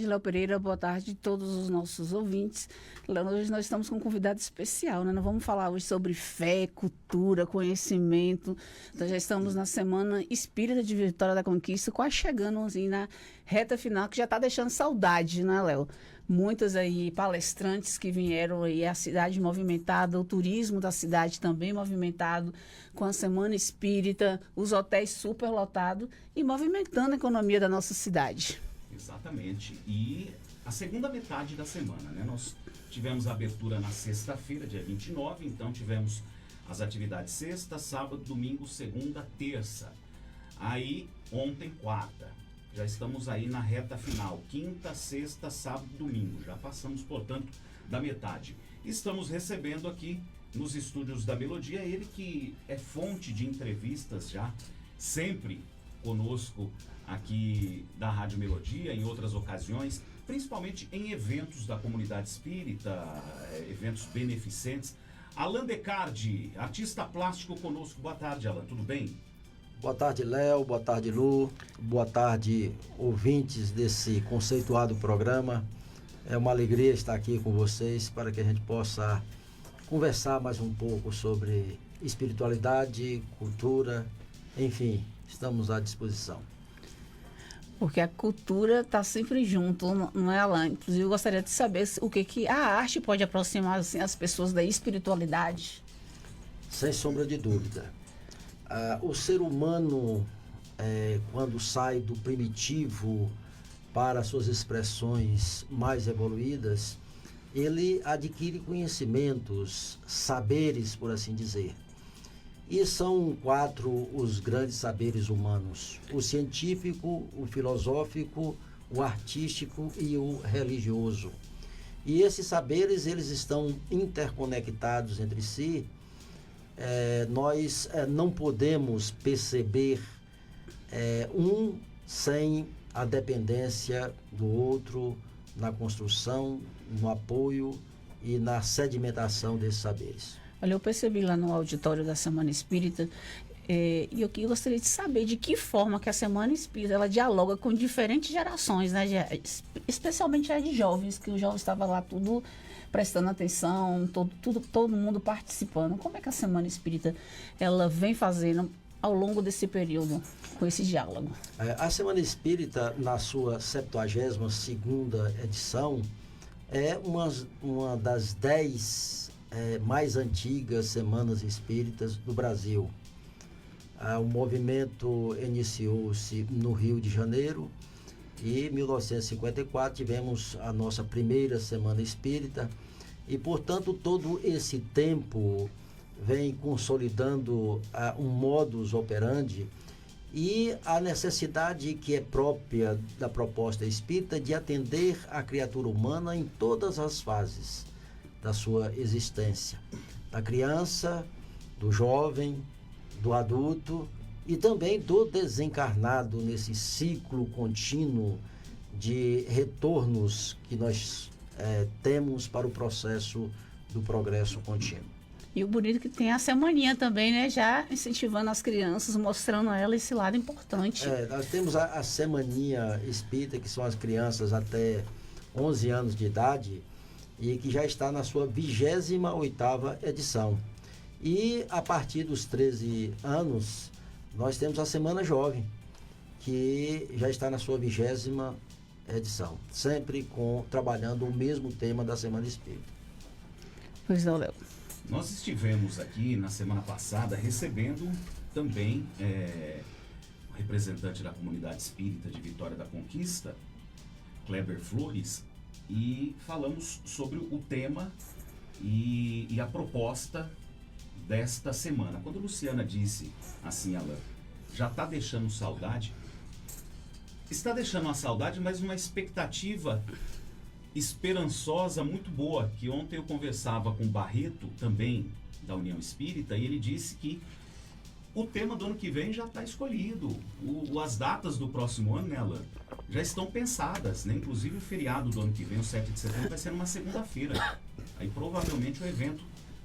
Léo Pereira, boa tarde a todos os nossos ouvintes. Léo, hoje nós estamos com um convidado especial, né? Nós vamos falar hoje sobre fé, cultura, conhecimento. Nós já estamos na Semana Espírita de Vitória da Conquista, quase chegando assim, na reta final, que já está deixando saudade, né, Léo? Muitas aí palestrantes que vieram aí, a cidade movimentada, o turismo da cidade também movimentado, com a Semana Espírita, os hotéis superlotados e movimentando a economia da nossa cidade. Exatamente. E a segunda metade da semana, né? Nós tivemos a abertura na sexta-feira, dia 29, então tivemos as atividades sexta, sábado, domingo, segunda, terça. Aí, ontem, quarta. Já estamos aí na reta final, quinta, sexta, sábado, domingo. Já passamos, portanto, da metade. Estamos recebendo aqui nos estúdios da Melodia ele que é fonte de entrevistas já, sempre conosco aqui da Rádio Melodia, em outras ocasiões, principalmente em eventos da comunidade espírita, eventos beneficentes. Alan Decardi, artista plástico conosco. Boa tarde, Alan, tudo bem? Boa tarde, Léo, boa tarde, Lu, boa tarde, ouvintes desse conceituado programa. É uma alegria estar aqui com vocês para que a gente possa conversar mais um pouco sobre espiritualidade, cultura, enfim, estamos à disposição. Porque a cultura está sempre junto, não é, Alan? Inclusive, eu gostaria de saber o que a arte pode aproximar assim, as pessoas da espiritualidade. Sem sombra de dúvida. O ser humano, quando sai do primitivo para suas expressões mais evoluídas, ele adquire conhecimentos, saberes, por assim dizer. E são 4 os grandes saberes humanos: o científico, o filosófico, o artístico e o religioso. E esses saberes, eles estão interconectados entre si. Nós não podemos perceber um sem a dependência do outro na construção, no apoio e na sedimentação desses saberes. Olha, eu percebi lá no auditório da Semana Espírita, e eu gostaria de saber de que forma que a Semana Espírita ela dialoga com diferentes gerações, né? Especialmente a de jovens, que o jovem estava lá tudo prestando atenção, todo mundo participando. Como é que a Semana Espírita ela vem fazendo ao longo desse período com esse diálogo? A Semana Espírita, na sua 72ª edição, é uma das 10 mais antigas semanas espíritas do Brasil. O movimento iniciou-se no Rio de Janeiro e em 1954 tivemos a nossa primeira semana espírita e, portanto, todo esse tempo vem consolidando um modus operandi e a necessidade que é própria da proposta espírita de atender a criatura humana em todas as fases da sua existência, da criança, do jovem, do adulto e também do desencarnado, nesse ciclo contínuo de retornos que nós temos para o processo do progresso contínuo. E o bonito que tem a semaninha também, né? Já incentivando as crianças, mostrando a ela esse lado importante. Nós temos a semaninha espírita, que são as crianças até 11 anos de idade, e que já está na sua 28ª edição. E a partir dos 13 anos, nós temos a Semana Jovem, que já está na sua 20ª edição, sempre trabalhando o mesmo tema da Semana Espírita. Pois não, Léo. Nós estivemos aqui na semana passada recebendo também o representante da comunidade espírita de Vitória da Conquista, Kleber Flores, e falamos sobre o tema e a proposta desta semana. Quando a Luciana disse assim, Alan, já está deixando saudade, está deixando uma saudade, mas uma expectativa esperançosa muito boa, que ontem eu conversava com o Barreto, também da União Espírita, e ele disse que o tema do ano que vem já está escolhido. As datas do próximo ano, né, Alan, já estão pensadas, né? Inclusive o feriado do ano que vem, o 7 de setembro, vai ser numa segunda-feira. Aí provavelmente o evento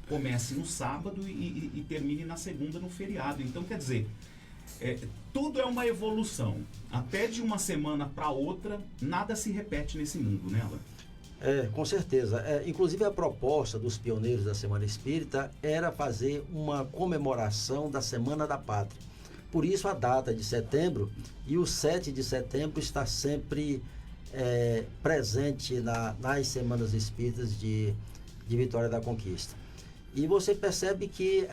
comece no sábado e termine na segunda no feriado. Então, quer dizer, Tudo é uma evolução. Até de uma semana para outra, nada se repete nesse mundo, né, Alain? Com certeza. Inclusive, a proposta dos pioneiros da Semana Espírita era fazer uma comemoração da Semana da Pátria. Por isso, a data de setembro, e o 7 de setembro está sempre presente nas Semanas Espíritas de Vitória da Conquista. E você percebe que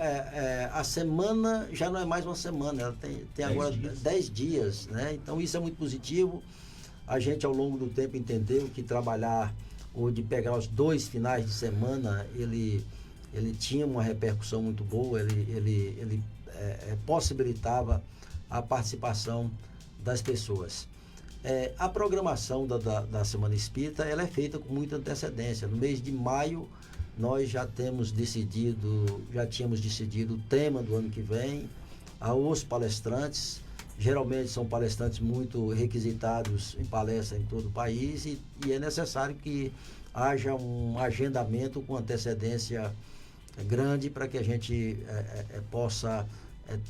a semana já não é mais uma semana, ela tem agora 10 dias, né? Então isso é muito positivo. A gente, ao longo do tempo, entendeu que trabalhar ou de pegar os 2 finais de semana, ele tinha uma repercussão muito boa, ele possibilitava a participação das pessoas. A programação da Semana Espírita, ela é feita com muita antecedência. No mês de maio, nós já tínhamos decidido o tema do ano que vem, os palestrantes. Geralmente são palestrantes muito requisitados em palestra em todo o país e é necessário que haja um agendamento com antecedência grande para que a gente possa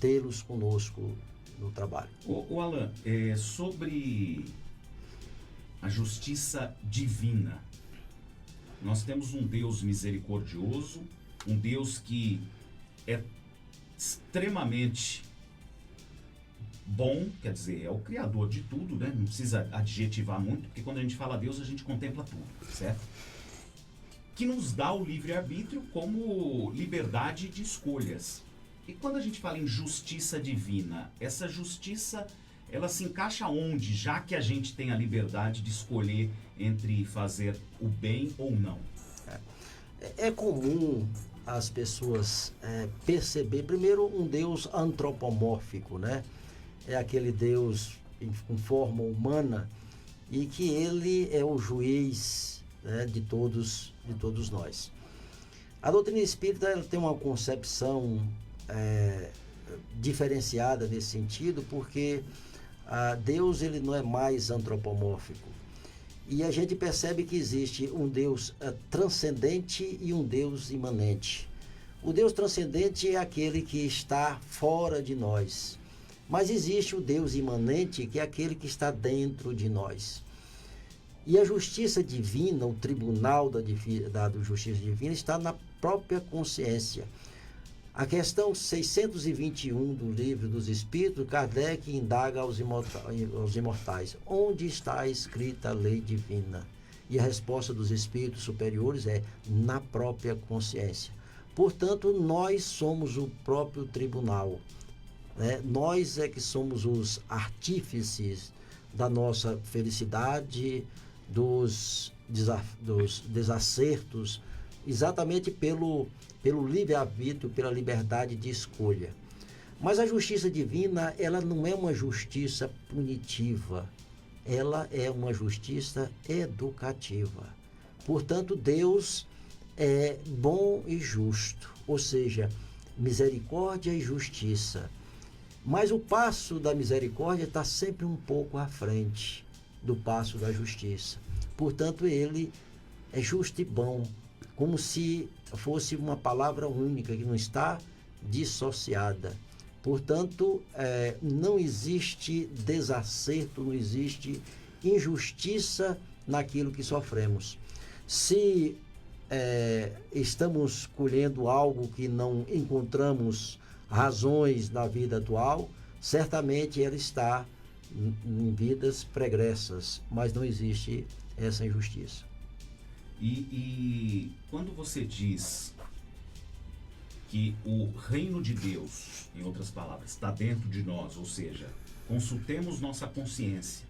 tê-los conosco no trabalho. O Alain, sobre a justiça divina, nós temos um Deus misericordioso, um Deus que é extremamente bom, quer dizer, é o criador de tudo, né? Não precisa adjetivar muito, porque quando a gente fala Deus, a gente contempla tudo, certo? Que nos dá o livre-arbítrio como liberdade de escolhas. E quando a gente fala em justiça divina, essa justiça, ela se encaixa onde, já que a gente tem a liberdade de escolher entre fazer o bem ou não? É comum as pessoas perceber, primeiro, um Deus antropomórfico, né? É aquele Deus com forma humana e que ele é o juiz, né, de todos nós. A doutrina espírita, ela tem uma concepção diferenciada nesse sentido, porque Deus, ele não é mais antropomórfico. E a gente percebe que existe um Deus transcendente e um Deus imanente. O Deus transcendente é aquele que está fora de nós. Mas existe o Deus imanente, que é aquele que está dentro de nós. E a justiça divina, o tribunal da justiça divina, está na própria consciência. A questão 621 do Livro dos Espíritos, Kardec indaga aos imortais: onde está escrita a lei divina? E a resposta dos espíritos superiores é: na própria consciência. Portanto, nós somos o próprio tribunal. Nós é que somos os artífices da nossa felicidade, dos desacertos, exatamente pelo livre-arbítrio, pela liberdade de escolha. Mas a justiça divina, ela não é uma justiça punitiva, ela é uma justiça educativa. Portanto, Deus é bom e justo, ou seja, misericórdia e justiça. Mas o passo da misericórdia está sempre um pouco à frente do passo da justiça. Portanto, ele é justo e bom, como se fosse uma palavra única, que não está dissociada. Portanto, não existe desacerto, não existe injustiça naquilo que sofremos. Se estamos colhendo algo que não encontramos razões na vida atual, certamente ela está em vidas pregressas, mas não existe essa injustiça. E quando você diz que o reino de Deus, em outras palavras, está dentro de nós, ou seja, consultemos nossa consciência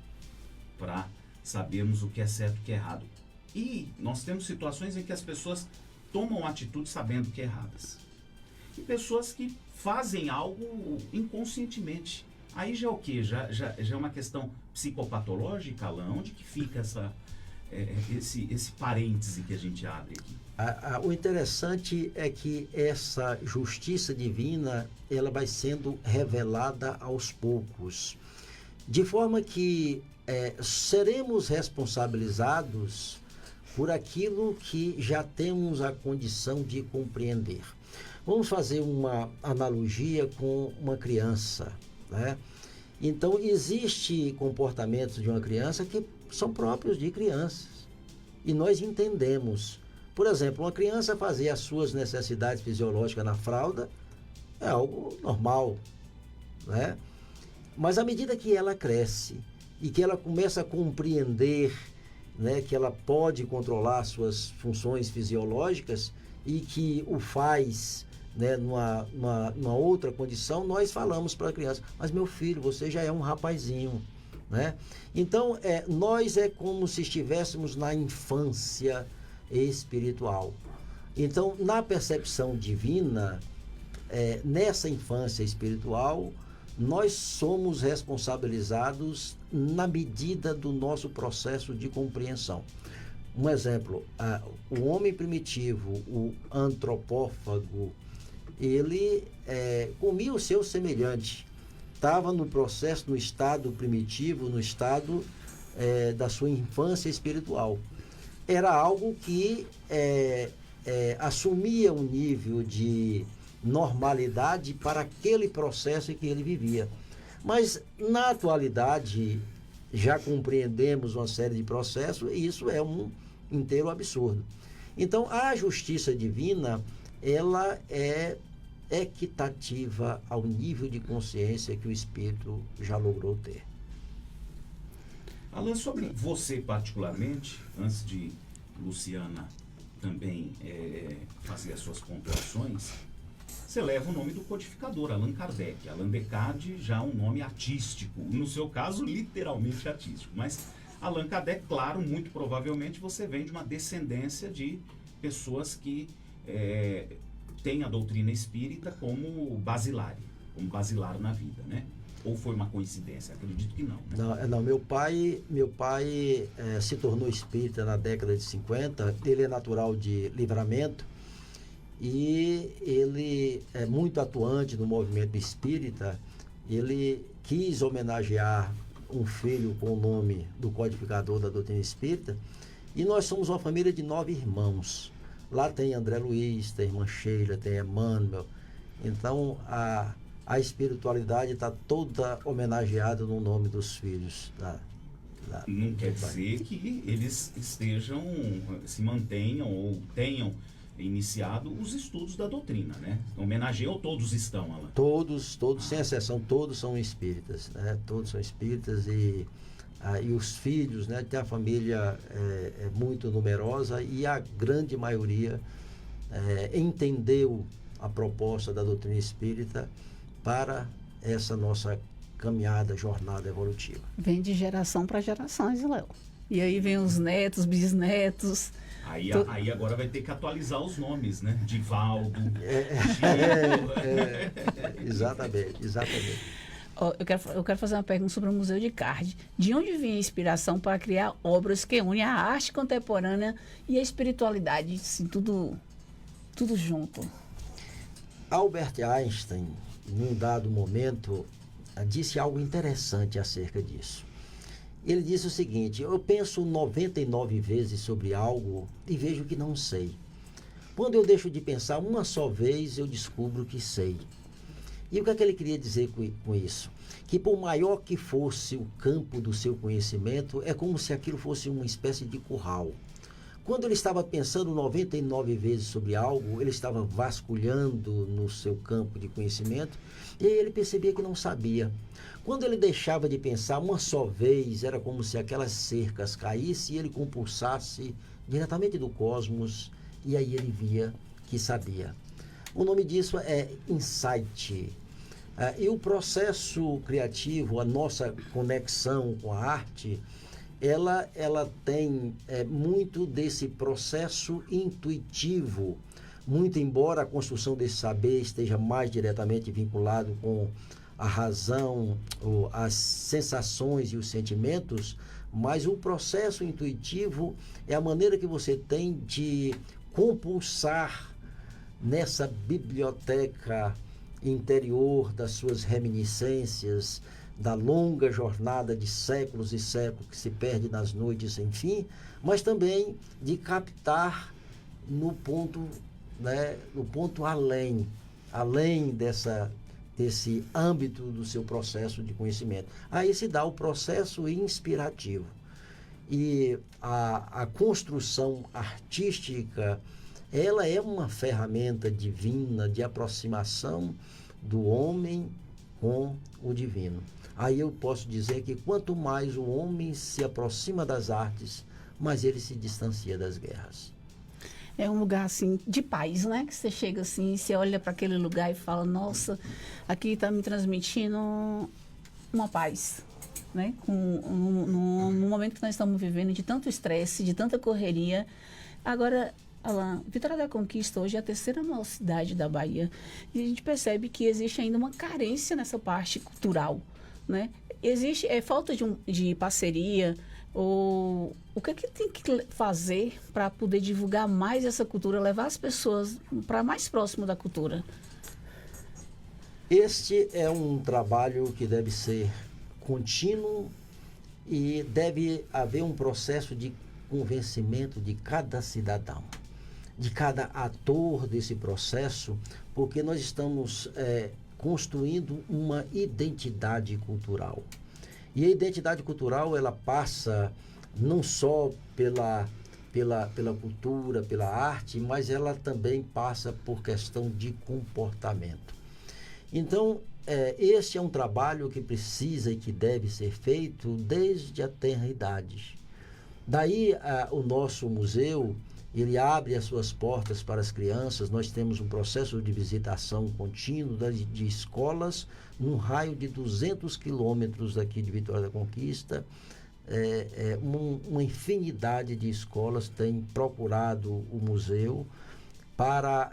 para sabermos o que é certo e o que é errado. E nós temos situações em que as pessoas tomam atitudes sabendo que é erradas. E pessoas que fazem algo inconscientemente. Aí já é o quê? Já é uma questão psicopatológica, Alain? Onde que fica esse parêntese que a gente abre aqui? O interessante é que essa justiça divina, ela vai sendo revelada aos poucos, de forma que seremos responsabilizados por aquilo que já temos a condição de compreender. Vamos fazer uma analogia com uma criança. né? Então, existe comportamentos de uma criança que são próprios de crianças. E nós entendemos. Por exemplo, uma criança fazer as suas necessidades fisiológicas na fralda é algo normal, né? Mas à medida que ela cresce e que ela começa a compreender, né, que ela pode controlar suas funções fisiológicas e que o faz, né, numa outra condição, nós falamos para a criança, mas meu filho, você já é um rapazinho, né? Então, nós é como se estivéssemos na infância espiritual. Então, na percepção divina, nessa infância espiritual, nós somos responsabilizados na medida do nosso processo de compreensão. Um exemplo, o homem primitivo, o antropófago, ele comia o seu semelhante, estava no processo, no estado primitivo, no estado da sua infância espiritual. Era algo que assumia um nível de normalidade para aquele processo em que ele vivia. Mas, na atualidade, já compreendemos uma série de processos e isso é um inteiro absurdo. Então, a justiça divina, ela é equitativa ao nível de consciência que o espírito já logrou ter. Alan, sobre você particularmente, antes de Luciana também fazer as suas pontuações, você leva o nome do codificador, Allan Kardec. Allan Descartes já é um nome artístico, no seu caso, literalmente artístico. Mas Allan Kardec, claro, muito provavelmente você vem de uma descendência de pessoas que têm a doutrina espírita como basilar na vida, né? Ou foi uma coincidência? Acredito que não. Né? Não, meu pai se tornou espírita na década de 50, ele é natural de Livramento, e ele é muito atuante no movimento espírita. Ele quis homenagear um filho com o nome do codificador da doutrina espírita, e nós somos uma família de 9 irmãos. Lá tem André Luiz, tem irmã Sheila, tem Emmanuel. Então a espiritualidade está toda homenageada no nome dos filhos. Não quer dizer que eles se mantenham ou tenham iniciado os estudos da doutrina, né? Homenageiam ou todos estão, Alan? Todos, sem exceção, todos são espíritas, né? Todos são espíritas e os filhos, né? Tem a família muito numerosa e a grande maioria entendeu a proposta da doutrina espírita para essa nossa caminhada, jornada evolutiva. Vem de geração para gerações, Léo. E aí vem os netos, bisnetos. Aí agora vai ter que atualizar os nomes, né? Divaldo, Exatamente. Eu quero fazer uma pergunta sobre o Museu de Card. De onde vem a inspiração para criar obras que unem a arte contemporânea e a espiritualidade, assim, tudo junto? Albert Einstein, num dado momento, disse algo interessante acerca disso. Ele disse o seguinte: eu penso 99 vezes sobre algo e vejo que não sei. Quando eu deixo de pensar uma só vez, eu descubro que sei. E o que é que ele queria dizer com isso? Que por maior que fosse o campo do seu conhecimento, é como se aquilo fosse uma espécie de curral. Quando ele estava pensando 99 vezes sobre algo, ele estava vasculhando no seu campo de conhecimento e ele percebia que não sabia. Quando ele deixava de pensar uma só vez, era como se aquelas cercas caíssem e ele compulsasse diretamente do cosmos, e aí ele via que sabia. O nome disso é insight. E o processo criativo, a nossa conexão com a arte, ela tem muito desse processo intuitivo, muito embora a construção desse saber esteja mais diretamente vinculado com a razão, as sensações e os sentimentos, mas o processo intuitivo é a maneira que você tem de compulsar nessa biblioteca interior das suas reminiscências, da longa jornada de séculos e séculos que se perde nas noites sem fim, mas também de captar no ponto além dessa desse âmbito do seu processo de conhecimento. Aí se dá o processo inspirativo. E a construção artística, ela é uma ferramenta divina de aproximação do homem com o divino. Aí eu posso dizer que quanto mais o homem se aproxima das artes, mais ele se distancia das guerras. É um lugar, assim, de paz, né? Que você chega assim, você olha para aquele lugar e fala, nossa, aqui está me transmitindo uma paz, né? No momento que nós estamos vivendo de tanto estresse, de tanta correria. Agora, Alan, Vitória da Conquista hoje é a terceira maior cidade da Bahia. E a gente percebe que existe ainda uma carência nessa parte cultural, né? Existe falta de parceria, ou o que tem que fazer para poder divulgar mais essa cultura, levar as pessoas para mais próximo da cultura? Este é um trabalho que deve ser contínuo e deve haver um processo de convencimento de cada cidadão, de cada ator desse processo, porque nós estamos construindo uma identidade cultural. E a identidade cultural, ela passa não só pela cultura, pela arte, mas ela também passa por questão de comportamento. Então, este é um trabalho que precisa e que deve ser feito desde a tenra idade. Daí, o nosso museu, ele abre as suas portas para as crianças. Nós temos um processo de visitação contínuo de escolas num raio de 200 quilômetros daqui de Vitória da Conquista. Uma infinidade de escolas tem procurado o museu para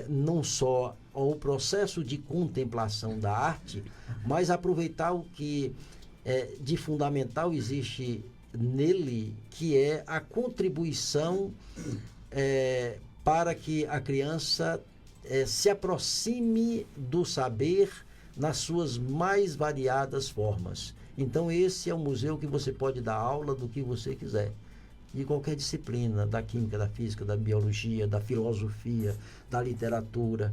não só o processo de contemplação da arte, mas aproveitar o que de fundamental existe nele, que é a contribuição para que a criança se aproxime do saber nas suas mais variadas formas. Então, esse é um museu que você pode dar aula do que você quiser, de qualquer disciplina, da química, da física, da biologia, da filosofia, da literatura.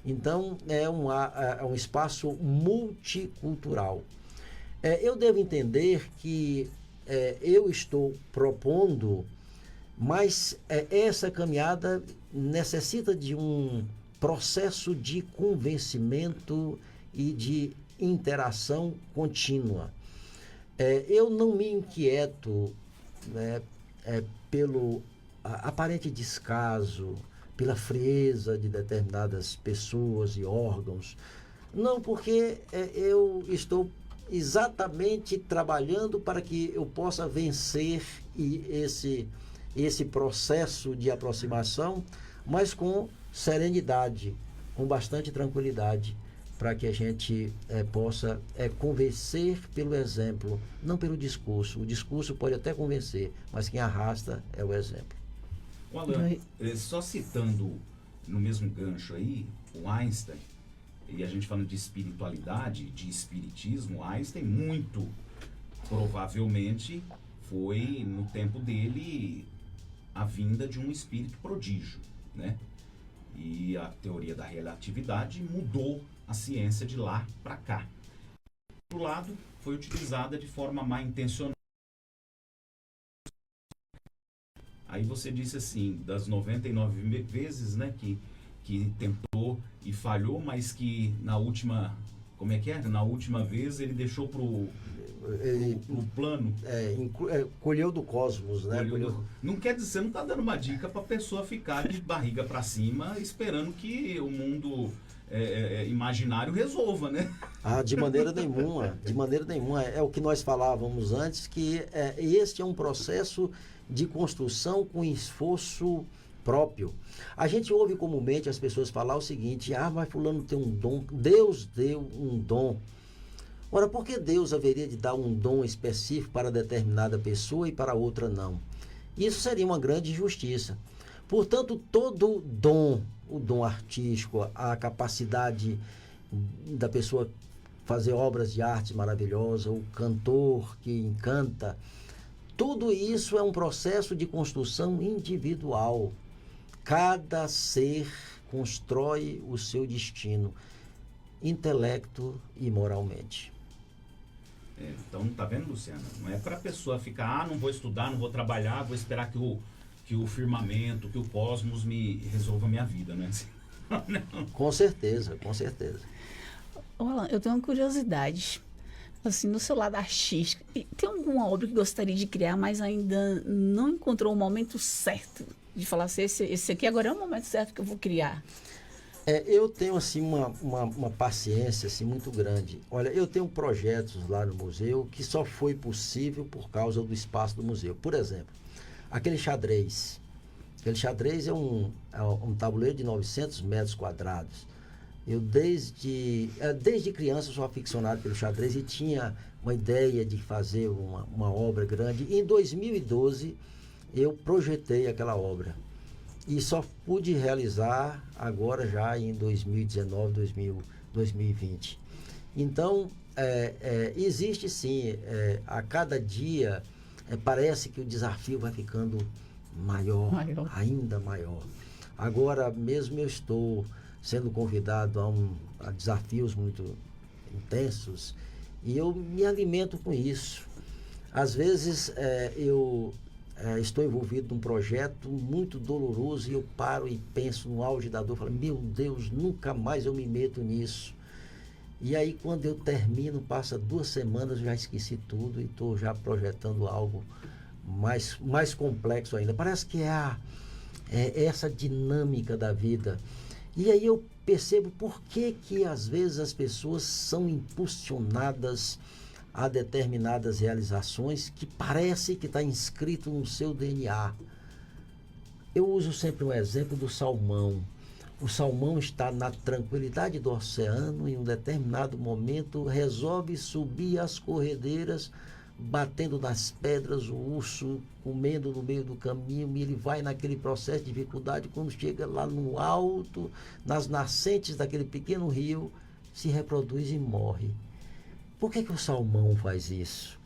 Então, é um espaço multicultural. Eu devo entender que eu estou propondo, mas essa caminhada necessita de um processo de convencimento e de interação contínua. Eu não me inquieto, né, pelo aparente descaso, pela frieza de determinadas pessoas e órgãos. Não, porque eu estou exatamente trabalhando para que eu possa vencer esse processo de aproximação, mas com serenidade, com bastante tranquilidade, para que a gente possa convencer pelo exemplo, não pelo discurso. O discurso pode até convencer, mas quem arrasta é o exemplo. Alan, só citando no mesmo gancho aí, o Einstein, e a gente falando de espiritualidade, de espiritismo, Einstein muito provavelmente foi, no tempo dele, a vinda de um espírito prodígio, né? E a teoria da relatividade mudou a ciência de lá para cá. Por outro lado, foi utilizada de forma mal intencionada. Aí você disse assim, das 99 vezes, né, que tentou e falhou, mas que na última, como é que é? Na última vez ele deixou pro plano. Colheu do cosmos, né? Não quer dizer, você não está dando uma dica para a pessoa ficar de barriga para cima esperando que o mundo imaginário resolva, né? De maneira nenhuma, de maneira nenhuma. É o que nós falávamos antes, que este é um processo de construção com esforço próprio. A gente ouve comumente as pessoas falar o seguinte: mas fulano tem um dom, Deus deu um dom. Ora, por que Deus haveria de dar um dom específico para determinada pessoa e para outra não? Isso seria uma grande injustiça. Portanto, todo dom, o dom artístico, a capacidade da pessoa fazer obras de arte maravilhosas, o cantor que encanta, tudo isso é um processo de construção individual. Cada ser constrói o seu destino. intelecto e moralmente. Então, tá vendo, Luciana? Não é para a pessoa ficar, não vou estudar, não vou trabalhar, vou esperar que o firmamento, que o cosmos me resolva a minha vida, né? Não. Com certeza, com certeza. Alan, eu tenho uma curiosidade. Assim, no seu lado artístico, tem alguma obra que gostaria de criar, mas ainda não encontrou o momento certo de falar assim, esse aqui agora é o momento certo que eu vou criar? Eu tenho assim uma paciência assim, muito grande. Olha, eu tenho projetos lá no museu que só foi possível por causa do espaço do museu. Por exemplo, aquele xadrez. Aquele xadrez é um tabuleiro de 900 metros quadrados. Eu desde criança sou aficionado pelo xadrez e tinha uma ideia de fazer uma obra grande. Em 2012 eu projetei aquela obra e só pude realizar agora já em 2019, 2020. Então existe sim, a cada dia parece que o desafio vai ficando maior, ainda maior. Agora mesmo eu estou sendo convidado a desafios muito intensos e eu me alimento com isso. Às vezes eu estou envolvido num projeto muito doloroso e eu paro e penso no auge da dor, falo, meu Deus, nunca mais eu me meto nisso. E aí quando eu termino, passa 2 semanas, eu já esqueci tudo e estou já projetando algo mais complexo ainda. Parece que é essa dinâmica da vida. E aí eu percebo por que às vezes as pessoas são impulsionadas a determinadas realizações que parece que está inscrito no seu DNA. Eu uso sempre um exemplo do salmão. O salmão está na tranquilidade do oceano e em um determinado momento resolve subir as corredeiras, batendo nas pedras, o urso comendo no meio do caminho, e ele vai naquele processo de dificuldade, quando chega lá no alto, nas nascentes daquele pequeno rio, se reproduz e morre. Por que o salmão faz isso?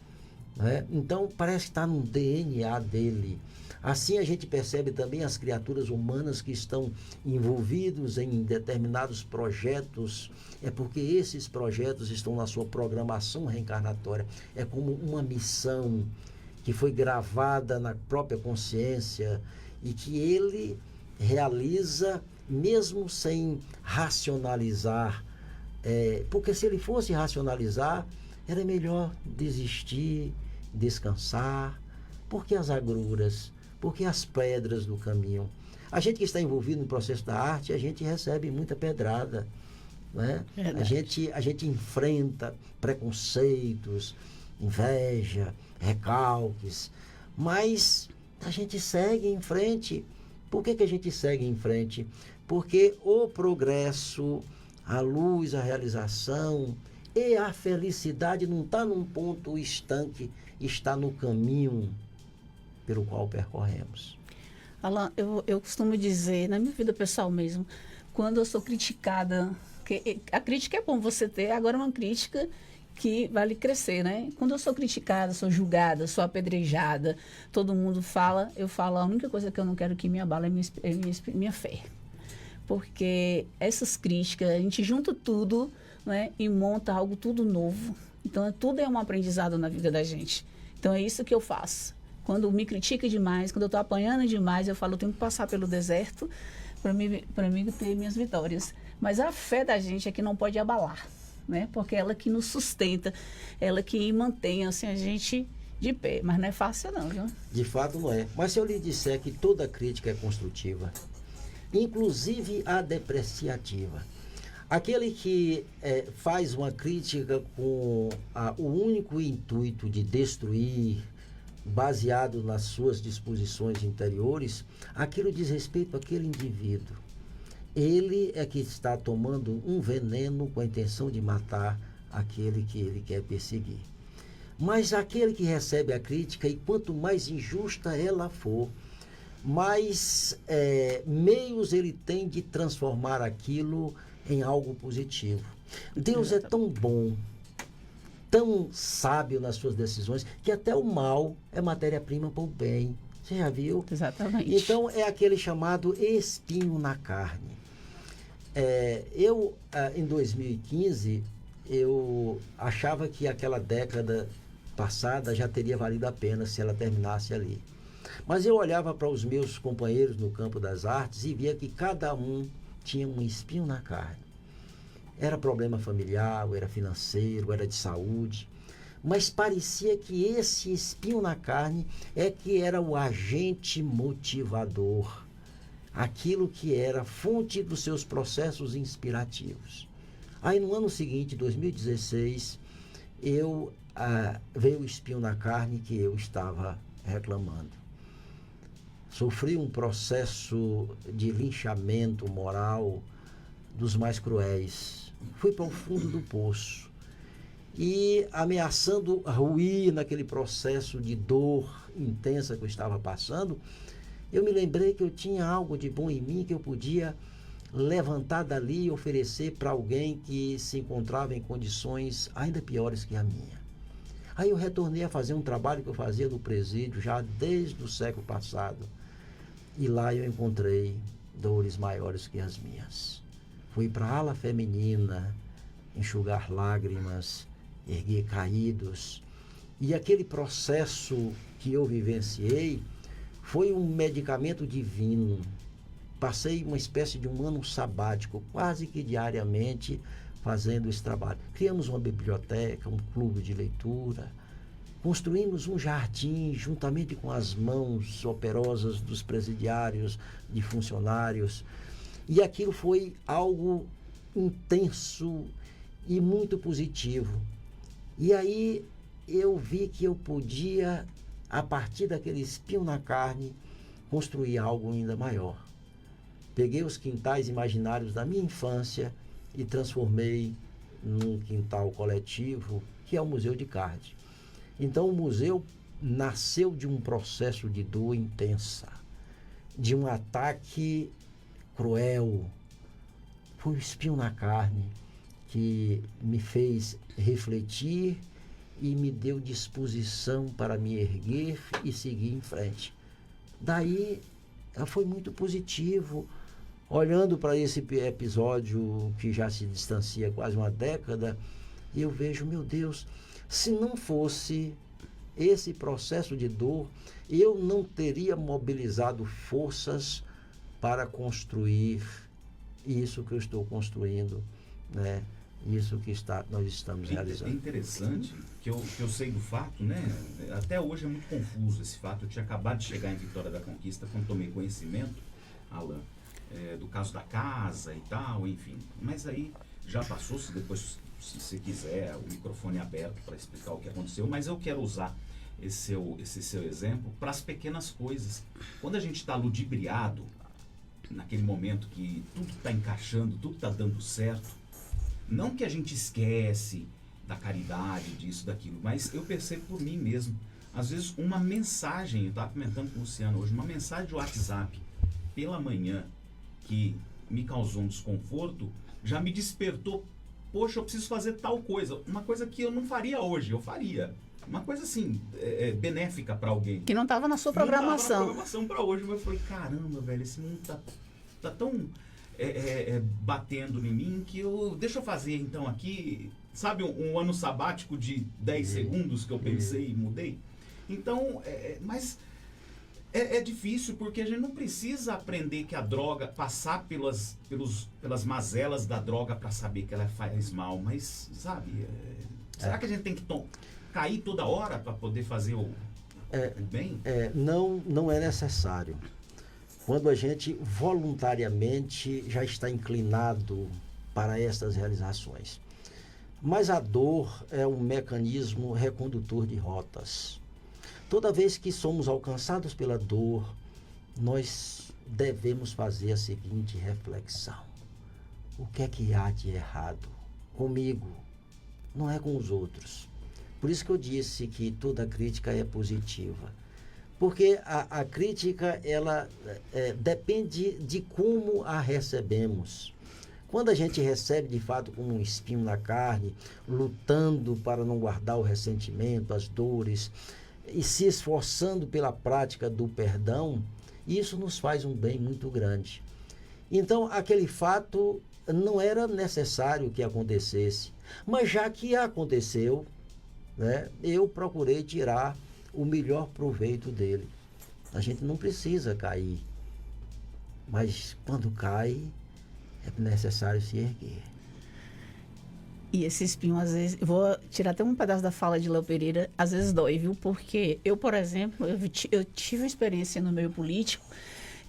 Então parece que está no DNA dele. Assim a gente percebe também as criaturas humanas que estão envolvidos em determinados projetos, é porque esses projetos estão na sua programação reencarnatória. É como uma missão que foi gravada na própria consciência e que ele realiza mesmo sem racionalizar. Porque se ele fosse racionalizar, era melhor desistir, descansar. Porque as agruras, porque as pedras do caminho. A gente que está envolvido no processo da arte, a gente recebe muita pedrada, né? A gente enfrenta preconceitos, inveja, recalques, mas a gente segue em frente. Por que a gente segue em frente? Porque o progresso, a luz, a realização e a felicidade não está num ponto estanque, está no caminho pelo qual percorremos. Alan, eu costumo dizer, na minha vida pessoal mesmo, quando eu sou criticada, que a crítica é bom você ter, agora uma crítica que vale crescer, né? Quando eu sou criticada, sou julgada, sou apedrejada, todo mundo fala, eu falo, a única coisa que eu não quero que me abale é minha fé. Porque essas críticas, a gente junta tudo, né, e monta algo tudo novo. Então, tudo é um aprendizado na vida da gente. Então, é isso que eu faço. Quando me critica demais, quando eu estou apanhando demais, eu falo, eu tenho que passar pelo deserto para mim ter minhas vitórias. Mas a fé da gente é que não pode abalar, né? Porque é ela que nos sustenta, ela que mantém assim, a gente de pé. Mas não é fácil não, viu? De fato não é. Mas se eu lhe disser que toda crítica é construtiva, inclusive a depreciativa, aquele que faz uma crítica com o único intuito de destruir, baseado nas suas disposições interiores, aquilo diz respeito àquele indivíduo. Ele é que está tomando um veneno com a intenção de matar aquele que ele quer perseguir. Mas aquele que recebe a crítica, e quanto mais injusta ela for, mais meios ele tem de transformar aquilo em algo positivo. Deus é tão bom, tão sábio nas suas decisões, que até o mal é matéria-prima para o bem. Você já viu? Exatamente. Então é aquele chamado espinho na carne. Em 2015, eu achava que aquela década passada já teria valido a pena se ela terminasse ali. Mas eu olhava para os meus companheiros no campo das artes e via que cada um tinha um espinho na carne. Era problema familiar, ou era financeiro, ou era de saúde. Mas parecia que esse espinho na carne é que era o agente motivador, aquilo que era fonte dos seus processos inspirativos. Aí no ano seguinte, 2016, veio o espinho na carne que eu estava reclamando. Sofri um processo de linchamento moral dos mais cruéis. Fui para o fundo do poço. E ameaçando ruir naquele processo de dor intensa que eu estava passando, eu me lembrei que eu tinha algo de bom em mim que eu podia levantar dali e oferecer para alguém que se encontrava em condições ainda piores que a minha. Aí eu retornei a fazer um trabalho que eu fazia no presídio já desde o século passado. E lá eu encontrei dores maiores que as minhas. Fui para a ala feminina, enxugar lágrimas, erguer caídos. E aquele processo que eu vivenciei foi um medicamento divino. Passei uma espécie de um ano sabático, quase que diariamente, fazendo esse trabalho. Criamos uma biblioteca, um clube de leitura, construímos um jardim juntamente com as mãos operosas dos presidiários, de funcionários, e aquilo foi algo intenso e muito positivo. E aí eu vi que eu podia, a partir daquele espinho na carne, construir algo ainda maior. Peguei os quintais imaginários da minha infância e transformei num quintal coletivo, que é o Museu de Card. Então, o museu nasceu de um processo de dor intensa, de um ataque cruel. Foi o espinho na carne que me fez refletir e me deu disposição para me erguer e seguir em frente. Daí, foi muito positivo. Olhando para esse episódio que já se distancia quase uma década, eu vejo, meu Deus, se não fosse esse processo de dor, eu não teria mobilizado forças para construir isso que eu estou construindo, né? Isso que nós estamos realizando. É interessante que eu sei do fato, né? Até hoje é muito confuso esse fato. Eu tinha acabado de chegar em Vitória da Conquista quando tomei conhecimento, Alan, do caso da casa e tal, enfim. Mas aí já passou, se depois, se você quiser, o microfone é aberto para explicar o que aconteceu, mas eu quero usar esse seu exemplo para as pequenas coisas. Quando a gente está ludibriado, naquele momento que tudo está encaixando, tudo está dando certo, não que a gente esquece da caridade, disso, daquilo, mas eu percebo por mim mesmo. Às vezes uma mensagem, eu estava comentando com o Luciano hoje, uma mensagem de WhatsApp pela manhã que me causou um desconforto, já me despertou, poxa, eu preciso fazer tal coisa, uma coisa que eu não faria hoje, eu faria. Uma coisa assim, benéfica para alguém. Que não estava na sua programação. Não estava na programação para hoje, mas eu falei, caramba, velho, esse mundo tá tão batendo em mim que deixa eu fazer então aqui, sabe, um ano sabático de 10 segundos que eu pensei e mudei. Então, mas é difícil porque a gente não precisa aprender que a droga, passar pelas mazelas da droga para saber que ela faz mal, mas, sabe, será que a gente tem que cair toda hora para poder fazer o bem? Não é necessário. Quando a gente voluntariamente já está inclinado para estas realizações. Mas a dor é um mecanismo recondutor de rotas. Toda vez que somos alcançados pela dor, nós devemos fazer a seguinte reflexão: o que é que há de errado comigo? Não é com os outros. Por isso que eu disse que toda crítica é positiva. Porque a crítica, ela depende de como a recebemos. Quando a gente recebe, de fato, como um espinho na carne, lutando para não guardar o ressentimento, as dores, e se esforçando pela prática do perdão, isso nos faz um bem muito grande. Então, aquele fato não era necessário que acontecesse. Mas já que aconteceu, né, eu procurei tirar o melhor proveito dele. A gente não precisa cair, mas quando cai, é necessário se erguer. E esse espinho, às vezes, eu vou tirar até um pedaço da fala de Léo Pereira, às vezes dói, viu? Porque eu, por exemplo, eu tive uma experiência no meio político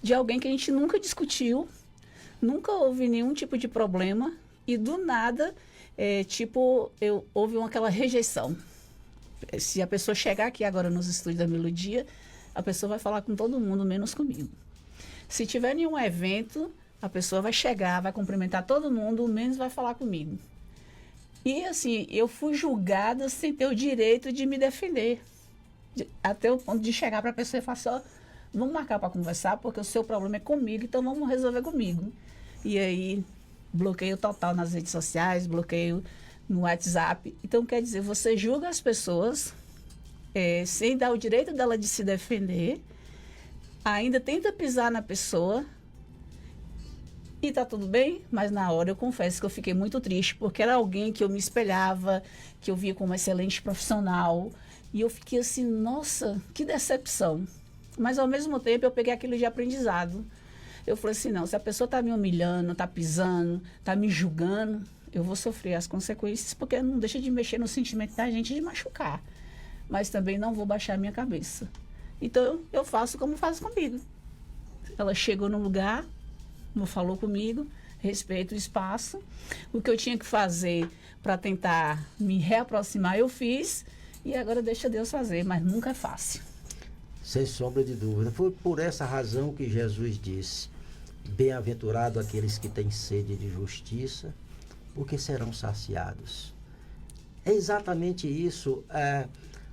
de alguém que a gente nunca discutiu, nunca houve nenhum tipo de problema e do nada, houve aquela rejeição. Se a pessoa chegar aqui agora nos estúdios da Melodia, a pessoa vai falar com todo mundo, menos comigo. Se tiver nenhum evento, a pessoa vai chegar, vai cumprimentar todo mundo, menos vai falar comigo. E assim, eu fui julgada sem ter o direito de me defender. Até o ponto de chegar para a pessoa e falar só, vamos marcar para conversar, porque o seu problema é comigo, então vamos resolver comigo. E aí, bloqueio total nas redes sociais, bloqueio no WhatsApp. Então, quer dizer, você julga as pessoas sem dar o direito dela de se defender, ainda tenta pisar na pessoa e tá tudo bem, mas na hora eu confesso que eu fiquei muito triste, porque era alguém que eu me espelhava, que eu via como excelente profissional, e eu fiquei assim, nossa, que decepção. Mas ao mesmo tempo eu peguei aquilo de aprendizado. Eu falei assim, não, se a pessoa tá me humilhando, tá pisando, tá me julgando, eu vou sofrer as consequências, porque não deixa de mexer no sentimento da gente de machucar. Mas também não vou baixar a minha cabeça. Então eu faço como faz comigo. Ela chegou no lugar, não falou comigo, respeito o espaço. O que eu tinha que fazer para tentar me reaproximar, eu fiz. E agora deixa Deus fazer, mas nunca é fácil. Sem sombra de dúvida. Foi por essa razão que Jesus disse: bem-aventurado aqueles que têm sede de justiça, porque serão saciados. É exatamente isso.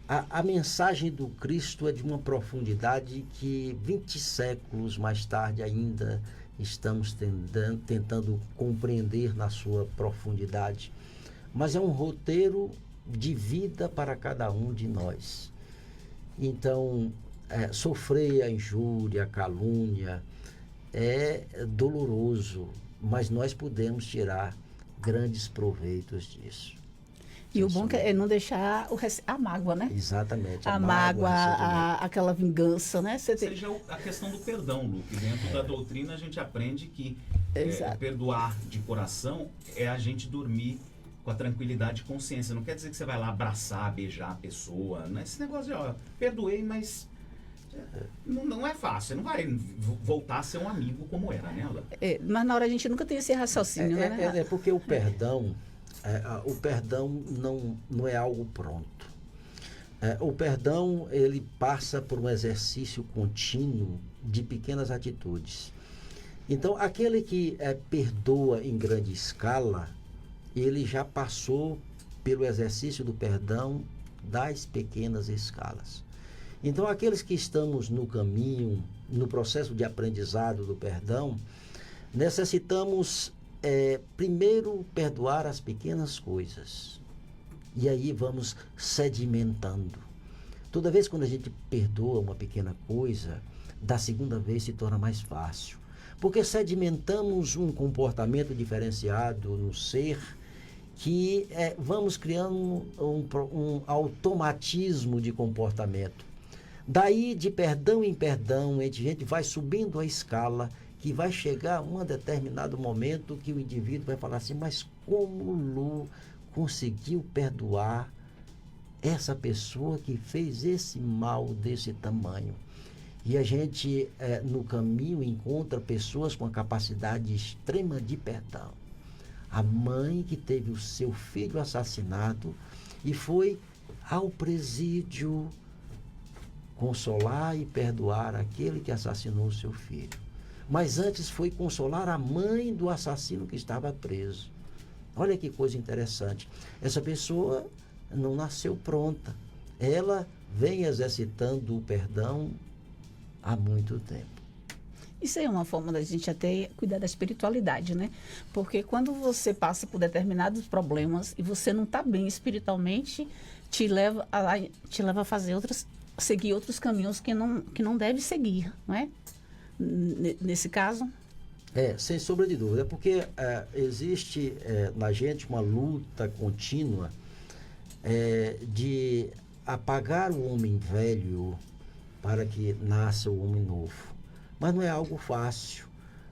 A mensagem do Cristo é de uma profundidade que 20 séculos mais tarde ainda estamos tentando compreender na sua profundidade. Mas é um roteiro de vida para cada um de nós. Então, sofrer a injúria, a calúnia, é doloroso, mas nós podemos tirar grandes proveitos disso. E o bom é não deixar a mágoa, né? Exatamente. A mágoa, aquela vingança, né? Seja a questão do perdão, Lu, que dentro da doutrina a gente aprende que perdoar de coração é a gente dormir com a tranquilidade de consciência. Não quer dizer que você vai lá abraçar, beijar a pessoa. Não é esse negócio de, perdoei, mas não é fácil. Você não vai voltar a ser um amigo como era, né, Ela? Mas na hora a gente nunca tem esse raciocínio, né? É porque o perdão... o perdão não é algo pronto. O perdão, ele passa por um exercício contínuo de pequenas atitudes. Então, aquele que perdoa em grande escala, ele já passou pelo exercício do perdão das pequenas escalas. Então, aqueles que estamos no caminho, no processo de aprendizado do perdão, necessitamos primeiro perdoar as pequenas coisas. E aí vamos sedimentando. Toda vez quando a gente perdoa uma pequena coisa, da segunda vez se torna mais fácil. Porque sedimentamos um comportamento diferenciado no ser, que vamos criando um automatismo de comportamento. Daí, de perdão em perdão, a gente vai subindo a escala, que vai chegar um determinado momento que o indivíduo vai falar assim, mas como Lu conseguiu perdoar essa pessoa que fez esse mal desse tamanho? E a gente, no caminho, encontra pessoas com a capacidade extrema de perdão. A mãe que teve o seu filho assassinado e foi ao presídio consolar e perdoar aquele que assassinou o seu filho. Mas antes foi consolar a mãe do assassino que estava preso. Olha que coisa interessante. Essa pessoa não nasceu pronta. Ela vem exercitando o perdão há muito tempo. Isso aí é uma forma da gente até cuidar da espiritualidade, né? Porque quando você passa por determinados problemas e você não está bem espiritualmente, te leva a fazer seguir outros caminhos que não deve seguir, não é? Nesse caso, Sem sombra de dúvida, porque existe na gente uma luta contínua de apagar o homem velho para que nasça o homem novo. Mas não é algo fácil.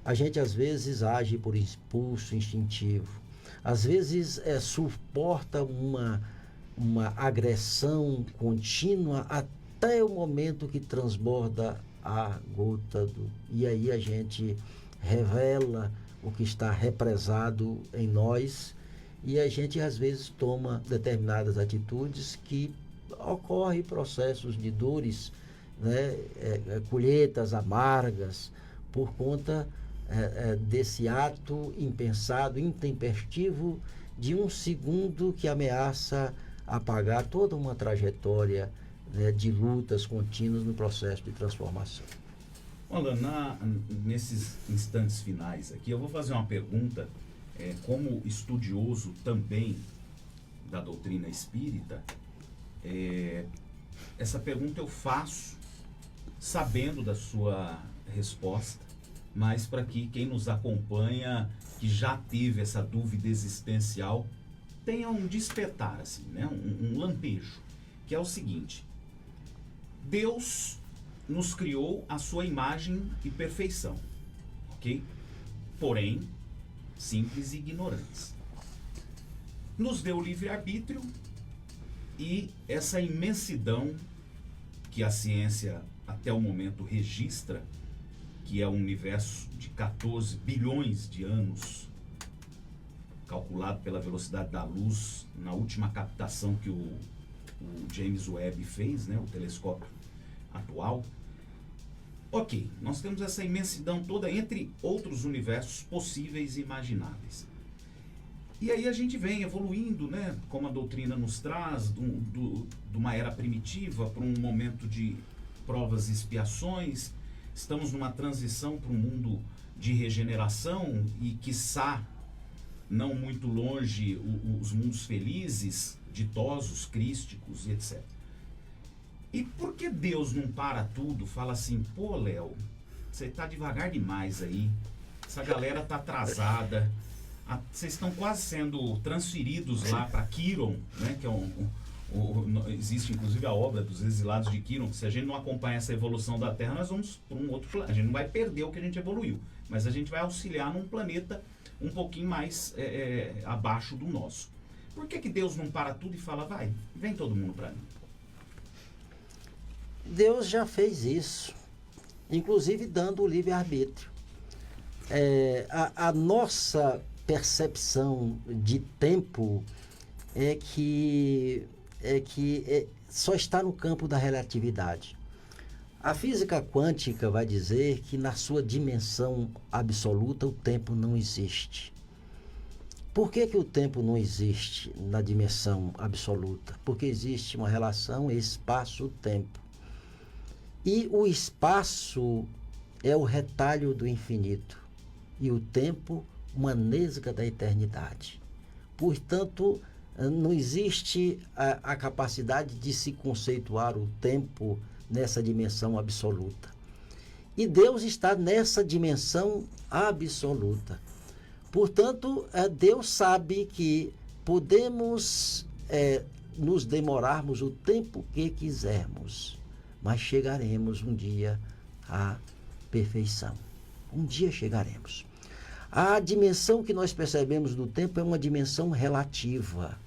A gente às vezes age por impulso instintivo, às vezes suporta uma agressão contínua até o momento que transborda a gota e aí a gente revela o que está represado em nós e a gente às vezes toma determinadas atitudes que ocorrem processos de dores, né, colheitas amargas por conta desse ato impensado, intempestivo de um segundo que ameaça apagar toda uma trajetória, né, de lutas contínuas no processo de transformação. Olha, nesses instantes finais aqui, eu vou fazer uma pergunta, como estudioso também da doutrina espírita, essa pergunta eu faço sabendo da sua resposta, mas para que quem nos acompanha, que já teve essa dúvida existencial, tenha um despertar, assim, né? um lampejo, que é o seguinte: Deus nos criou a sua imagem e perfeição, ok? Porém, simples e ignorantes. Nos deu livre-arbítrio e essa imensidão que a ciência até o momento registra, que é um universo de 14 bilhões de anos, calculado pela velocidade da luz, na última captação que o James Webb fez, né, o telescópio atual. Ok, nós temos essa imensidão toda entre outros universos possíveis e imagináveis. E aí a gente vem evoluindo, né, como a doutrina nos traz, de uma era primitiva para um momento de provas e expiações. Estamos numa transição para um mundo de regeneração e, quiçá, não muito longe, os mundos felizes, ditosos, crísticos, etc. E por que Deus não para tudo, fala assim: pô, Léo, você tá devagar demais aí, essa galera tá atrasada, vocês estão quase sendo transferidos lá para Quiron, né, que é existe inclusive a obra dos exilados de Quiron, que se a gente não acompanhar essa evolução da Terra, nós vamos para um outro planeta. A gente não vai perder o que a gente evoluiu, mas a gente vai auxiliar num planeta um pouquinho mais abaixo do nosso. Por que Deus não para tudo e fala: vem todo mundo para mim? Deus já fez isso, inclusive dando o livre-arbítrio. A nossa percepção de tempo é que só está no campo da relatividade. A física quântica vai dizer que na sua dimensão absoluta o tempo não existe. Por que o tempo não existe na dimensão absoluta? Porque existe uma relação espaço-tempo. E o espaço é o retalho do infinito e o tempo uma nesga da eternidade. Portanto, não existe a capacidade de se conceituar o tempo nessa dimensão absoluta. E Deus está nessa dimensão absoluta. Portanto, Deus sabe que podemos nos demorarmos o tempo que quisermos, mas chegaremos um dia à perfeição. Um dia chegaremos. A dimensão que nós percebemos do tempo é uma dimensão relativa.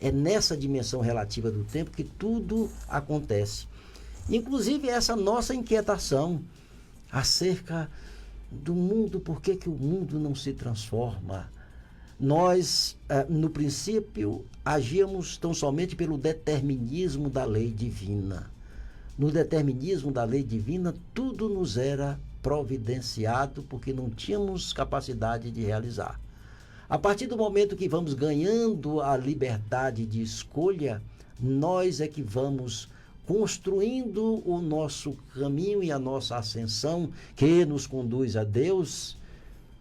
É nessa dimensão relativa do tempo que tudo acontece. Inclusive essa nossa inquietação acerca do mundo, por que o mundo não se transforma? Nós, no princípio, agíamos tão somente pelo determinismo da lei divina. No determinismo da lei divina, tudo nos era providenciado porque não tínhamos capacidade de realizar. A partir do momento que vamos ganhando a liberdade de escolha, nós é que vamos construindo o nosso caminho e a nossa ascensão que nos conduz a Deus,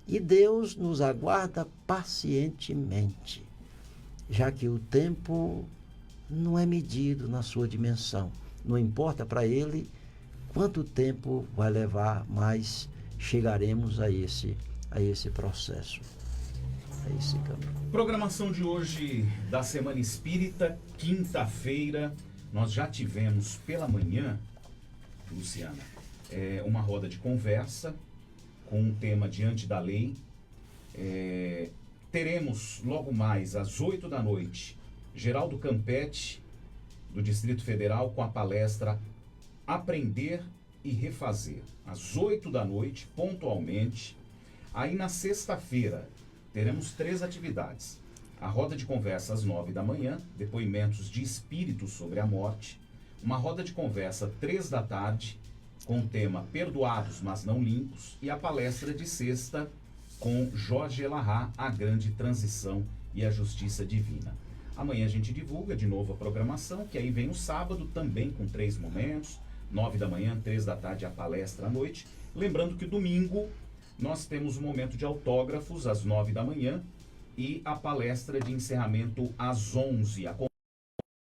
e Deus nos aguarda pacientemente, já que o tempo não é medido na sua dimensão. Não importa para Ele quanto tempo vai levar, mas chegaremos a esse a esse processo, a esse caminho. Programação de hoje da Semana Espírita, quinta-feira. Nós já tivemos pela manhã, Luciana, uma roda de conversa com um tema diante da lei. Teremos logo mais às 8 da noite, Geraldo Campetti, do Distrito Federal, com a palestra Aprender e Refazer, às 8 da noite, pontualmente. Aí na sexta-feira, teremos 3 atividades. A roda de conversa às 9 da manhã, depoimentos de espíritos sobre a morte. Uma roda de conversa 3 da tarde, com o tema Perdoados, mas não limpos. E a palestra de sexta com Jorge Elahá, a grande transição e a justiça divina. Amanhã a gente divulga de novo a programação, que aí vem o sábado também com 3 momentos. 9 da manhã, 3 da tarde a palestra à noite. Lembrando que domingo nós temos um momento de autógrafos às 9 da manhã e a palestra de encerramento às 11.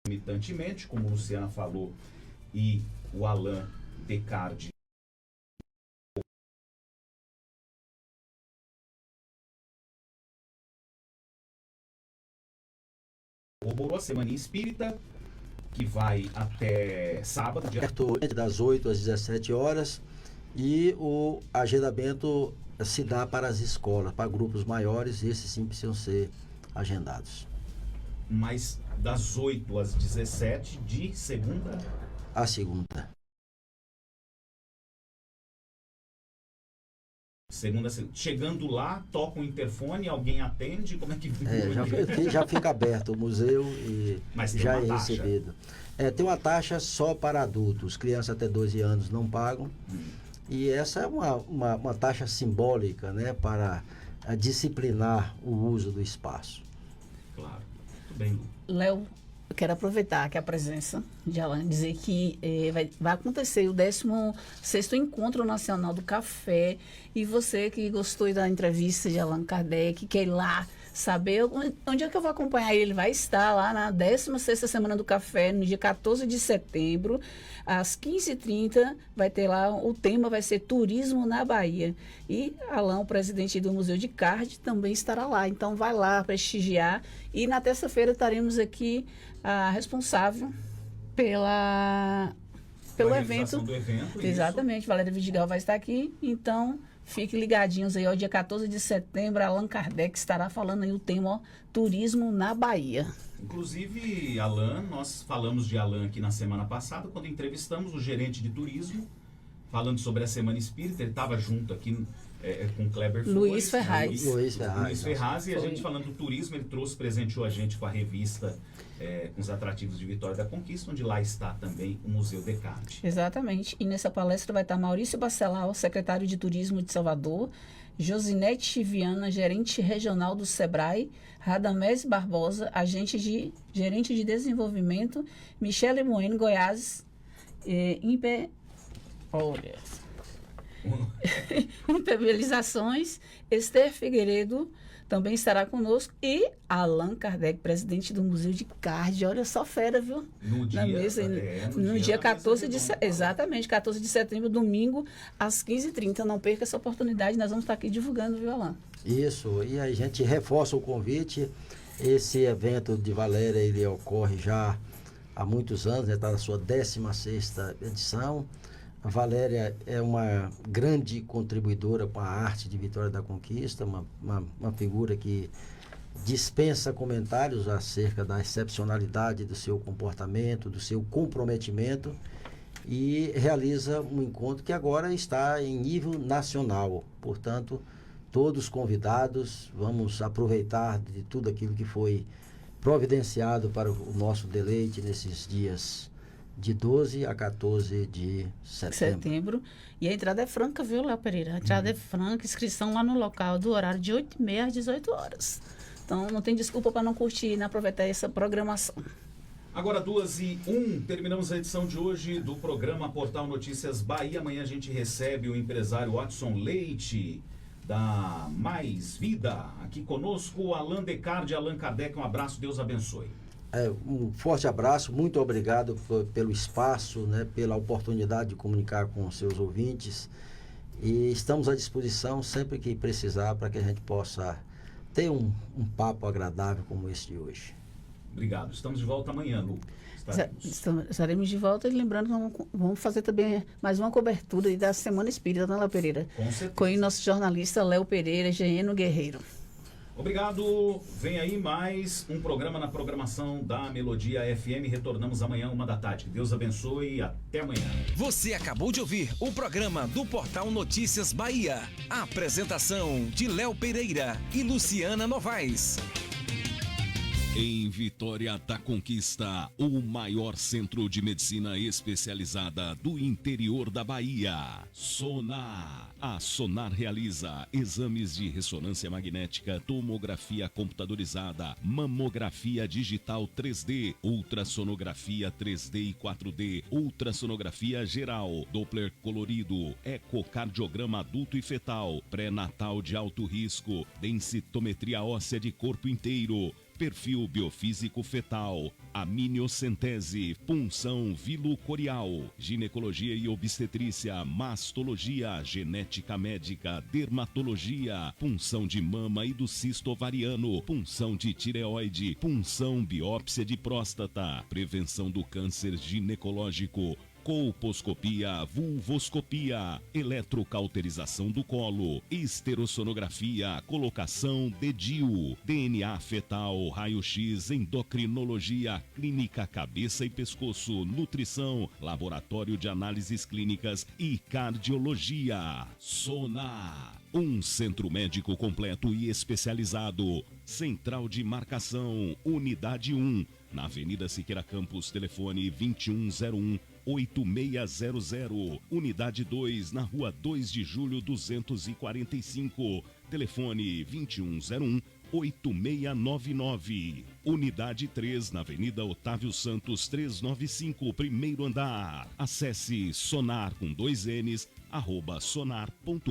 Concomitantemente, como a Luciana falou, e o Allan Descartes corroborou a Semana Espírita, que vai até sábado, dia das 8 às 17 horas, e o agendamento se dá para as escolas, para grupos maiores, esses sim precisam ser agendados. Mas das 8 às 17 de segunda a segunda. Chegando lá, toca o interfone, alguém atende, como é que... Já fica aberto o museu e mas já é recebido. Tem uma taxa só para adultos, crianças até 12 anos não pagam, e essa é uma taxa simbólica, né, para disciplinar o uso do espaço. Claro, muito bem. Léo, eu quero aproveitar aqui a presença de Allan, dizer que vai acontecer o 16º Encontro Nacional do Café, e você que gostou da entrevista de Allan Kardec, quer ir lá saber onde é que eu vou acompanhar ele. Ele vai estar lá na 16ª Semana do Café, no dia 14 de setembro, às 15h30, vai ter lá, o tema vai ser Turismo na Bahia. E Allan, o presidente do Museu de Card, também estará lá. Então vai lá prestigiar. E na terça-feira estaremos aqui a responsável pelo evento. Do evento. Exatamente, isso. Valéria Vidigal vai estar aqui, então fiquem ligadinhos aí, ó, dia 14 de setembro, Allan Kardec estará falando aí o tema, ó, Turismo na Bahia. Inclusive, Allan, nós falamos de Allan aqui na semana passada, quando entrevistamos o gerente de turismo, falando sobre a Semana Espírita. Ele estava junto aqui com Kleber Flores, Luiz Ferraz. Luiz Ferraz, e a gente falando do turismo, ele presenteou a gente com a revista com os atrativos de Vitória da Conquista, onde lá está também o Museu Descartes. Exatamente, e nessa palestra vai estar Maurício Bacelar, secretário de Turismo de Salvador, Josinete Viana, gerente regional do Sebrae, Radamés Barbosa, gerente de desenvolvimento, Michele Moeno, Goiás, Impermeabilizações, Esther Figueiredo também estará conosco, e Allan Kardec, presidente do Museu de Card. Olha só, fera, viu? No dia 14 de setembro. Exatamente, 14 de setembro, domingo, às 15h30. Não perca essa oportunidade, nós vamos estar aqui divulgando, viu, Allan? Isso, e a gente reforça o convite. Esse evento de Valéria, ele ocorre já há muitos anos, está na sua 16ª edição. A Valéria é uma grande contribuidora com a arte de Vitória da Conquista, uma figura que dispensa comentários acerca da excepcionalidade do seu comportamento, do seu comprometimento, e realiza um encontro que agora está em nível nacional. Portanto, todos convidados, vamos aproveitar de tudo aquilo que foi providenciado para o nosso deleite nesses dias de 12 a 14 de setembro. E a entrada é franca, viu, Léo Pereira? A entrada é franca, inscrição lá no local, do horário de 8h30 às 18 horas. Então, não tem desculpa para não curtir e não aproveitar essa programação. Agora, 2h01, terminamos a edição de hoje do programa Portal Notícias Bahia. Amanhã a gente recebe o empresário Watson Leite, da Mais Vida. Aqui conosco, Allan Descartes, Allan Kardec. Um abraço, Deus abençoe. Um forte abraço, muito obrigado pelo espaço, né, pela oportunidade de comunicar com os seus ouvintes, E estamos à disposição sempre que precisar para que a gente possa ter um papo agradável como esse de hoje. Obrigado. Estamos de volta amanhã, Lu. Estaremos de volta, e lembrando que vamos fazer também mais uma cobertura da Semana Espírita, né, Léo Pereira? Com certeza. Com o nosso jornalista Léo Pereira, engenheiro guerreiro. Obrigado. Vem aí mais um programa na programação da Melodia FM. Retornamos amanhã, 13h. Que Deus abençoe e até amanhã. Você acabou de ouvir o programa do Portal Notícias Bahia. A apresentação de Léo Pereira e Luciana Novaes. Em Vitória da Conquista, o maior centro de medicina especializada do interior da Bahia. Sonar. A Sonar realiza exames de ressonância magnética, tomografia computadorizada, mamografia digital 3D, ultrassonografia 3D e 4D, ultrassonografia geral, Doppler colorido, ecocardiograma adulto e fetal, pré-natal de alto risco, densitometria óssea de corpo inteiro, perfil biofísico fetal, amniocentese, punção vilocorial, ginecologia e obstetrícia, mastologia, genética médica, dermatologia, punção de mama e do cisto ovariano, punção de tireoide, punção biópsia de próstata, prevenção do câncer ginecológico, colposcopia, vulvoscopia, eletrocauterização do colo, esterosonografia, colocação de DIU, DNA fetal, raio-x, endocrinologia, clínica cabeça e pescoço, nutrição, laboratório de análises clínicas e cardiologia. Sonar, um centro médico completo e especializado. Central de marcação, unidade 1, na Avenida Siqueira Campos, telefone 2101-8600. Unidade 2, na Rua 2 de Julho 245, telefone 2101-8699. Unidade 3, na Avenida Otávio Santos 395, primeiro andar. Acesse sonar com 2 N's, @sonar.com.br.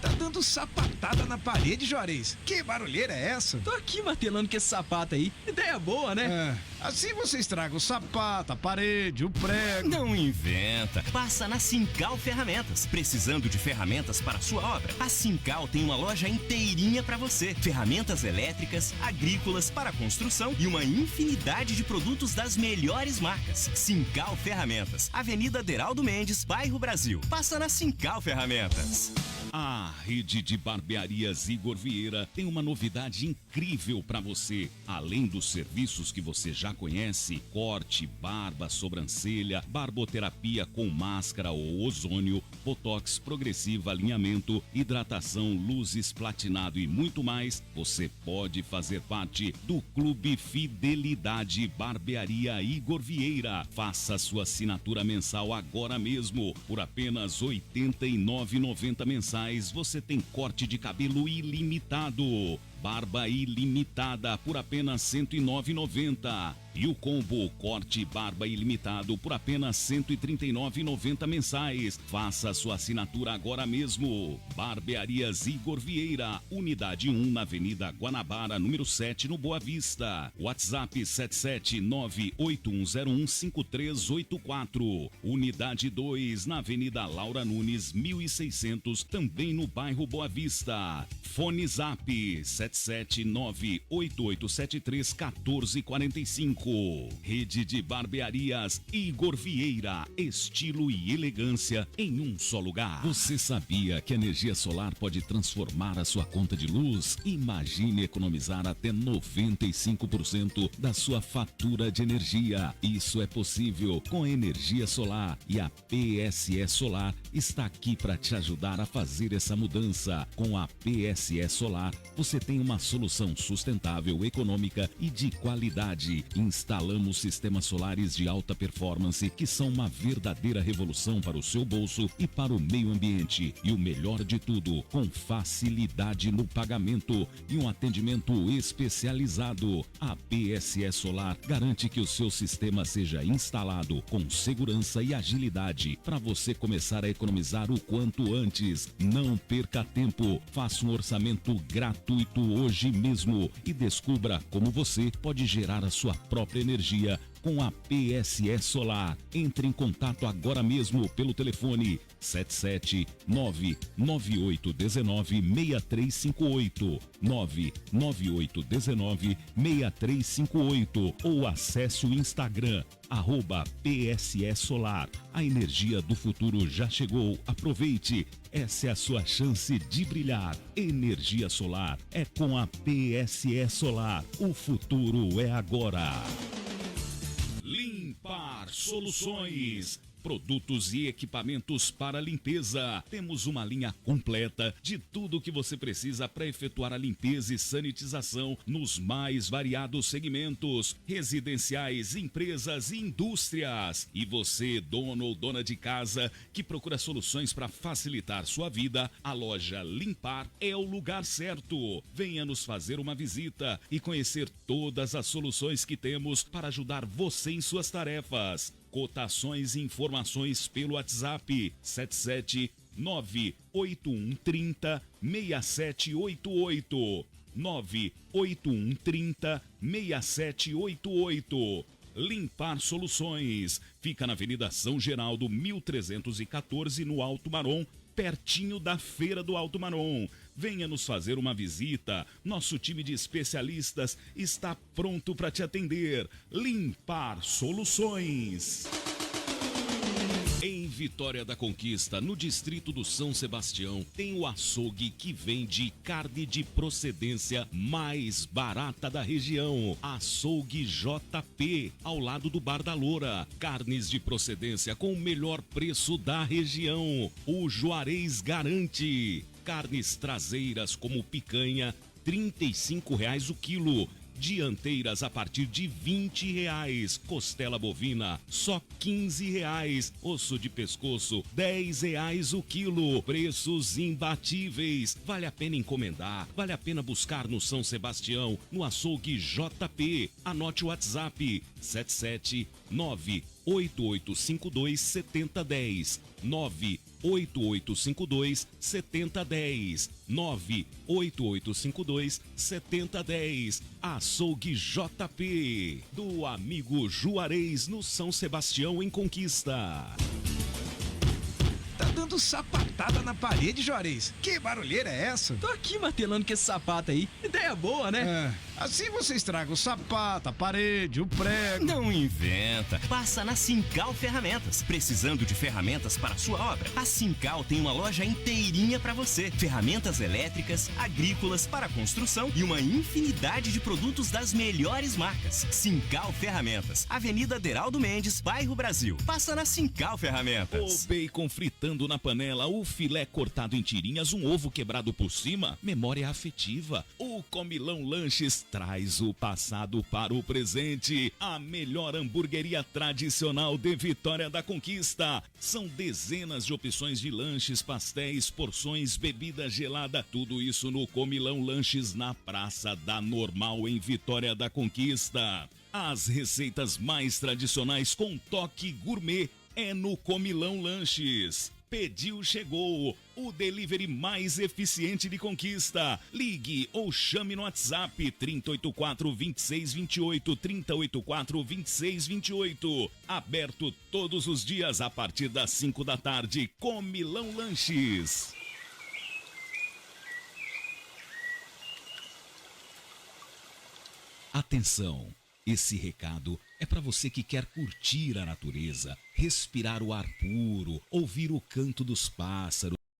Tá dando sapatada na parede, Juarez. Que barulheira é essa? Tô aqui martelando com esse sapato aí. Ideia boa, né? Assim você estraga o sapato, a parede, o prego. Não inventa. Passa na Sincal Ferramentas. Precisando de ferramentas para a sua obra? A Sincal tem uma loja inteirinha para você. Ferramentas elétricas, agrícolas, para construção e uma infinidade de produtos das melhores marcas. Sincal Ferramentas. Avenida Deraldo Mendes, Bairro Brasil. Passa na Sincal Ferramentas. A rede de barbearias Igor Vieira tem uma novidade incrível para você. Além dos serviços que você já conhece, corte, barba, sobrancelha, barboterapia com máscara ou ozônio, botox progressiva, alinhamento, hidratação, luzes, platinado e muito mais, você pode fazer parte do Clube Fidelidade Barbearia Igor Vieira. Faça sua assinatura mensal agora mesmo. Por apenas R$ 89,90 mensais, você tem corte de cabelo ilimitado, barba ilimitada por apenas R$ 109,90. E o combo corte barba ilimitado por apenas R$ 139,90 mensais. Faça sua assinatura agora mesmo. Barbearias Igor Vieira, unidade 1 na Avenida Guanabara, número 7, no Boa Vista. WhatsApp 77981015384. Unidade 2 na Avenida Laura Nunes, 1600, também no bairro Boa Vista. Fone Zap 77988731445. Rede de barbearias Igor Vieira, estilo e elegância em um só lugar. Você sabia que a energia solar pode transformar a sua conta de luz? Imagine economizar até 95% da sua fatura de energia. Isso é possível com a energia solar, e a PSE Solar está aqui para te ajudar a fazer essa mudança. Com a PSE Solar, você tem uma solução sustentável, econômica e de qualidade. Instalamos sistemas solares de alta performance que são uma verdadeira revolução para o seu bolso e para o meio ambiente. E o melhor de tudo, com facilidade no pagamento e um atendimento especializado. A PSE Solar garante que o seu sistema seja instalado com segurança e agilidade para você começar a economizar o quanto antes. Não perca tempo, faça um orçamento gratuito hoje mesmo e descubra como você pode gerar a sua própria energia com a PSE Solar. Entre em contato agora mesmo pelo telefone 77998196358, 998196358 ou acesse o Instagram @PSE Solar. A energia do futuro já chegou. Aproveite. Essa é a sua chance de brilhar. Energia solar é com a PSE Solar. O futuro é agora. Limpar Soluções. Produtos e equipamentos para limpeza. Temos uma linha completa de tudo o que você precisa para efetuar a limpeza e sanitização nos mais variados segmentos, residenciais, empresas e indústrias. E você, dono ou dona de casa, que procura soluções para facilitar sua vida, a loja Limpar é o lugar certo. Venha nos fazer uma visita e conhecer todas as soluções que temos para ajudar você em suas tarefas. Cotações e informações pelo WhatsApp 77981306788, 981306788. Limpar Soluções fica na Avenida São Geraldo 1314, no Alto Marom, pertinho da Feira do Alto Marom. Venha nos fazer uma visita. Nosso time de especialistas está pronto para te atender. Limpar Soluções. Em Vitória da Conquista, no distrito do São Sebastião, tem o açougue que vende carne de procedência mais barata da região. Açougue JP, ao lado do Bar da Loura. Carnes de procedência com o melhor preço da região. O Juarez garante. Carnes traseiras como picanha, R$ 35,00 o quilo. Dianteiras a partir de R$20,00. Costela bovina, só R$15,00. Osso de pescoço, R$10,00 o quilo. Preços imbatíveis. Vale a pena encomendar, vale a pena buscar no São Sebastião, no açougue JP. Anote o WhatsApp 77988527010, 988527010, 988527010. Açougue JP, do amigo Juarez, no São Sebastião, em Conquista. Tá dando sapatada na parede, Juarez. Que barulheira é essa? Tô aqui martelando com esse sapato aí. Ideia boa, né? Assim você estraga o sapato, a parede, o prego. Não inventa. Passa na Sincal Ferramentas. Precisando de ferramentas para a sua obra? A Sincal tem uma loja inteirinha para você. Ferramentas elétricas, agrícolas, para construção e uma infinidade de produtos das melhores marcas. Sincal Ferramentas. Avenida Aderaldo Mendes, bairro Brasil. Passa na Sincal Ferramentas. O bacon fritando na panela, o filé cortado em tirinhas, um ovo quebrado por cima. Memória afetiva. O Comilão Lanches traz o passado para o presente. A melhor hamburgueria tradicional de Vitória da Conquista. São dezenas de opções de lanches, pastéis, porções, bebida gelada. Tudo isso no Comilão Lanches, na Praça da Normal, em Vitória da Conquista. As receitas mais tradicionais com toque gourmet é no Comilão Lanches. Pediu, chegou. O delivery mais eficiente de Conquista. Ligue ou chame no WhatsApp 3084-2628, 3084-2628. Aberto todos os dias a partir das 5 da tarde. Comilão Lanches. Atenção! Esse recado é para você que quer curtir a natureza, respirar o ar puro, ouvir o canto dos pássaros